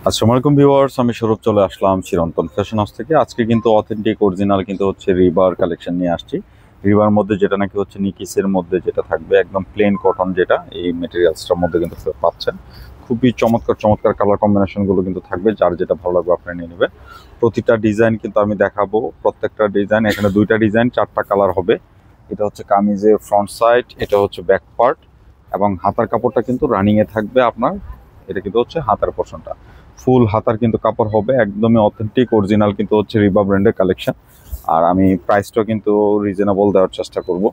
আসসালামু আলাইকুম ভিউয়ার্স, আমি সৌরভ চলে আসলাম চিরন্তন ফ্যাশন হাউস থেকে। আজকে কিন্তু অথেন্টিক অরিজিনাল কিন্তু হচ্ছে রিবার কালেকশন নিয়ে আসছি। রিবার মধ্যে যেটা নাকি হচ্ছে নিকিসের মধ্যে যেটা থাকবে একদম প্লেন কটন, যেটা এই মেটেরিয়ালসটার মধ্যে কিন্তু পাচ্ছেন। খুবই চমৎকার চমৎকার কালার কম্বিনেশনগুলো কিন্তু থাকবে, যার যেটা ভালো লাগবে আপনি নিয়ে নেবেন। প্রতিটা ডিজাইন কিন্তু আমি দেখাবো, প্রত্যেকটা ডিজাইন, এখানে দুইটা ডিজাইন চারটা কালার হবে। এটা হচ্ছে কামিজের ফ্রন্ট সাইড, এটা হচ্ছে ব্যাক পার্ট, এবং হাতার কাপড়টা কিন্তু রানিংয়ে থাকবে আপনার। এটা কিন্তু হচ্ছে হাতার পোর্শনটা, ফুল হাতার কিন্তু কাপড় হবে, একদমই অথেন্টিক অরিজিনাল কিন্তু হচ্ছে রিবা ব্র্যান্ডের কালেকশন। আর আমি প্রাইসটা কিন্তু রিজনেবল দেওয়ার চেষ্টা করব।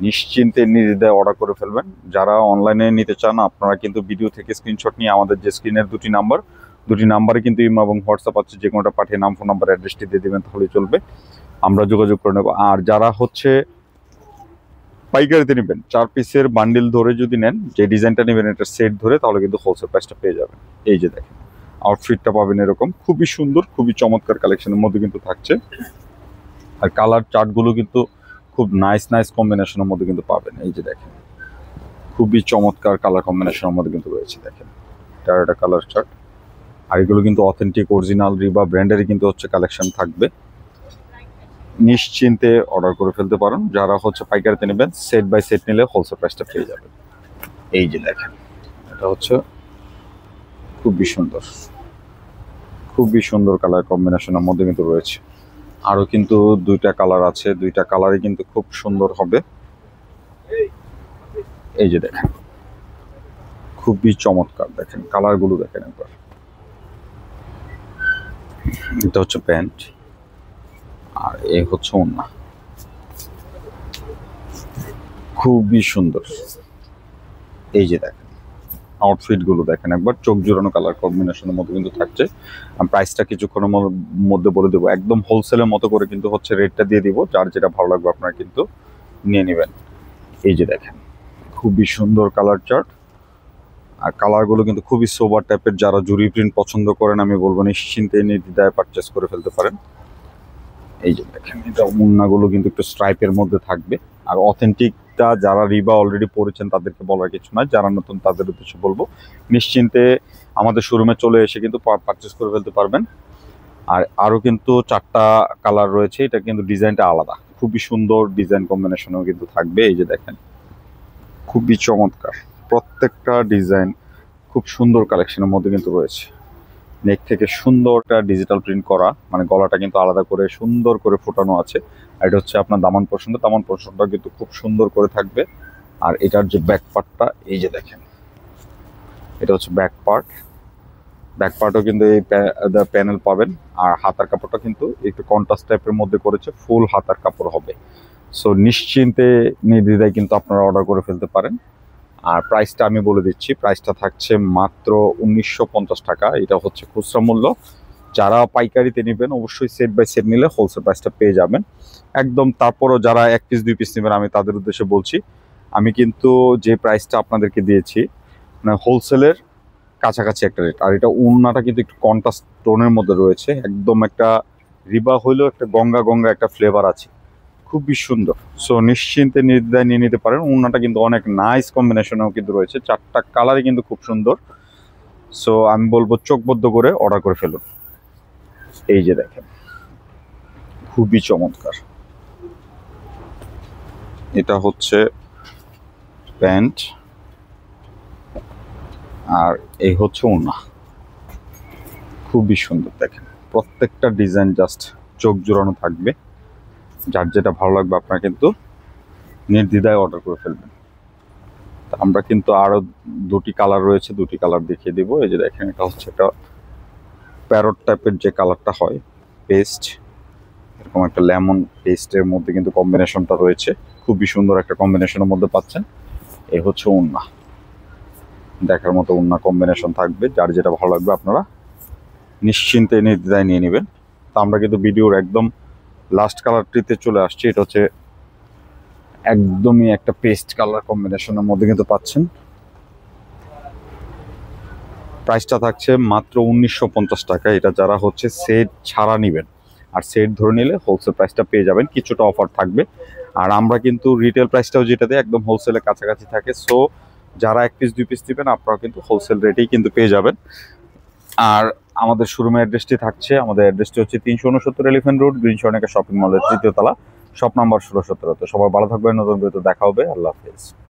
নিশ্চিন্তে নির্দ্বিধায় অর্ডার করে ফেলবেন। যারা অনলাইনে নিতে চান আপনারা কিন্তু ভিডিও থেকে স্ক্রিনশট নিয়ে আমাদের যে স্ক্রিনের দুটি নাম্বারে কিন্তু ইমো এবং হোয়াটসঅ্যাপ আছে, যে কোনোটা পাঠিয়ে নাম, ফোন নাম্বার, অ্যাড্রেসটি দিয়ে দেবেন, তাহলেই চলবে, আমরা যোগাযোগ করে নেব। আর যারা হচ্ছে পাইকারিতে নেবেন, 4 পিসের বান্ডিল ধরে যদি নেন, যে ডিজাইনটা নেবেন এটা সেট ধরে, তাহলে কিন্তু হোলসেল প্রাইসটা পেয়ে যাবেন। এই যে দেখেন আউটফিটটা পাবেন এরকম, খুবই সুন্দর, খুবই চমৎকার কালেকশনের মধ্যে কিন্তু থাকছে। আর কালার চার্টগুলো কিন্তু খুব নাইস নাইস কম্বিনেশনের মধ্যে কিন্তু পাবেন। এই যে দেখেন খুবই চমৎকার কালার কম্বিনেশনের মধ্যে কিন্তু রয়েছে, দেখেন এটা একটা কালার চার্ট। আর এগুলো কিন্তু অথেন্টিক অরিজিনাল রিবা ব্র্যান্ডেরই কিন্তু হচ্ছে কালেকশন থাকবে। নিশ্চিন্তে অর্ডার করে ফেলতে পারেন। যারা হচ্ছে পাইকারিতে নেবেন, সেট বাই সেট নিলে হোলসেল প্রাইসটা পেয়ে যাবেন। এই যে দেখেন এটা হচ্ছে খুবই সুন্দর, খুবই সুন্দর কালার কম্বিনেশনের মধ্যে কিন্তু রয়েছে। আরো কিন্তু দুইটা কালার আছে, দুইটা কালারই কিন্তু খুব সুন্দর হবে। এই যে দেখেন খুবই চমৎকার, দেখেন কালারগুলো দেখেন একবার। এটা হচ্ছে প্যান্ট, আর এই হচ্ছে ওড়না, খুবই সুন্দর। এই যে দেখেন আউটফিট গুলো দেখেন একবার, চোখ জুড়ানো কালার কম্বিনেশনের মধ্যে কিন্তু থাকছে। প্রাইসটা কিছুক্ষণের মধ্যে বলে দেবো, একদম হোলসেলের মতো করে কিন্তু হচ্ছে রেটটা দিয়ে দিব, যার যেটা ভালো লাগবে আপনারা কিন্তু নিয়ে নেবেন। এই যে দেখেন খুবই সুন্দর কালার চার্ট। আর কালারগুলো কিন্তু খুবই সোবার টাইপের, যারা জুরি প্রিন্ট পছন্দ করেন আমি বলবো নিশ্চিন্তে নির্দ্বিধায় পারচেস করে ফেলতে পারেন। এই যে দেখেন এটা মুন্নাগুলো কিন্তু একটু স্ট্রাইপের মধ্যে থাকবে। আর অথেন্টিকটা যারা রিবা অলরেডি পড়েছেন তাদেরকে বলার কিছু নয়, যারা নতুন তাদের উদ্দেশ্যে বলবো নিশ্চিন্তে আমাদের শোরুমে চলে এসে কিন্তু পারচেস করে ফেলতে পারবেন। আর আরও কিন্তু চারটা কালার রয়েছে, এটা কিন্তু ডিজাইনটা আলাদা, খুবই সুন্দর ডিজাইন কম্বিনেশনও কিন্তু থাকবে। এই যে দেখেন খুবই চমৎকার, প্রত্যেকটা ডিজাইন খুব সুন্দর কালেকশনের মধ্যে কিন্তু রয়েছে। নেক থেকে সুন্দর একটা ডিজিটাল প্রিন্ট করা, মানে গলাটা কিন্তু আলাদা করে সুন্দর করে ফোটানো আছে। আর এটা হচ্ছে আপনার দামান পোর্শনটা কিন্তু খুব সুন্দর করে থাকবে। আর এটার যে ব্যাক পার্টটা, এই যে দেখেন এটা হচ্ছে ব্যাক পার্টও কিন্তু এই প্যানেল পাবেন। আর হাতার কাপড়টা কিন্তু একটু কন্ট্রাস্ট টাইপের মধ্যে করেছে, ফুল হাতার কাপড় হবে। সো নিশ্চিন্তে নির্দ্বিধায় কিন্তু আপনারা অর্ডার করে ফেলতে পারেন। আর প্রাইসটা আমি বলে দিচ্ছি, প্রাইসটা থাকছে মাত্র 1950 টাকা। এটা হচ্ছে খুচরা মূল্য। যারা পাইকারিতে নেবেন অবশ্যই সেট বাই সেট নিলে হোলসেল প্রাইসটা পেয়ে যাবেন একদম। তারপরও যারা 1 পিস 2 পিস নেবেন আমি তাদের উদ্দেশ্যে বলছি, আমি কিন্তু যে প্রাইসটা আপনাদেরকে দিয়েছি মানে হোলসেলের কাছাকাছি একটা রেট। আর এটা ওড়নাটা কিন্তু একটু কন্ট্রাস্ট টোনের মধ্যে রয়েছে, একদম একটা রিবা হইলেও একটা গঙ্গা গঙ্গা একটা ফ্লেভার আছে, খুবই সুন্দর। সো নিশ্চিন্তে নির্দ্বিধায় নিয়ে নিতে পারেন। ওড়নাটা কিন্তু অনেক নাইস কম্বিনেশনেও কিন্তু রয়েছে, চারটা কালারই কিন্তু খুব সুন্দর। সো আমি বলবো চোখ বদ্ধ করে অর্ডার করে ফেলুন। এই যে দেখেন খুবই চমৎকার, এটা হচ্ছে প্যান্ট, আর এই হচ্ছে ওড়না, খুবই সুন্দর। দেখেন প্রত্যেকটা ডিজাইন জাস্ট চোখ জোড়ানো থাকবে, যার যেটা ভালো লাগবে আপনারা কিন্তু নির্দ্বিধায় অর্ডার করে ফেলবেন। আমরা কিন্তু আরো দুটি কালার রয়েছে, দুটি কালার দেখিয়ে দিব। এই যে দেখেন এটা হচ্ছে একটা প্যারট টাইপের যে কালারটা হয়, পেস্ট, এরকম একটা লেমন পেস্টের মধ্যে কিন্তু কম্বিনেশনটা রয়েছে, খুবই সুন্দর একটা কম্বিনেশনের মধ্যে পাচ্ছেন। এই হচ্ছে ওড়না, দেখার মতো ওড়না কম্বিনেশন থাকবে, যার যেটা ভালো লাগবে আপনারা নিশ্চিন্তে নির্দ্বিধায় নিয়ে নেবেন। তা আমরা কিন্তু ভিডিওর একদম লাস্ট কালারটিতে চলে আসছি, এটা হচ্ছে একদমই একটা পেস্ট কালার কম্বিনেশনের মধ্যে কিন্তু পাচ্ছেন। প্রাইসটা থাকছে মাত্র 1950 টাকা। এটা যারা হচ্ছে সেট ছাড়া নেবেন, আর সেট ধরে নিলে হোলসেল প্রাইসটা পেয়ে যাবেন, কিছুটা অফার থাকবে। আর আমরা কিন্তু রিটেল প্রাইসটাও যেটা দেয় একদম হোলসেলের কাছাকাছি থাকে। সো যারা 1 পিস 2 পিস নেবেন আপনারা কিন্তু হোলসেল রেটেই কিন্তু পেয়ে যাবেন। আর আমাদের শোরুমের অ্যাড্রেসটি থাকছে, আমাদের অ্যাড্রেসটি হচ্ছে 369 elephant road, green Swarnika shopping মলের 3য় তলা, শপ নাম্বার 16-17। তো সবাই ভালো থাকবেন, নতুন ভিডিওতে দেখা হবে। আল্লাহ হাফেজ।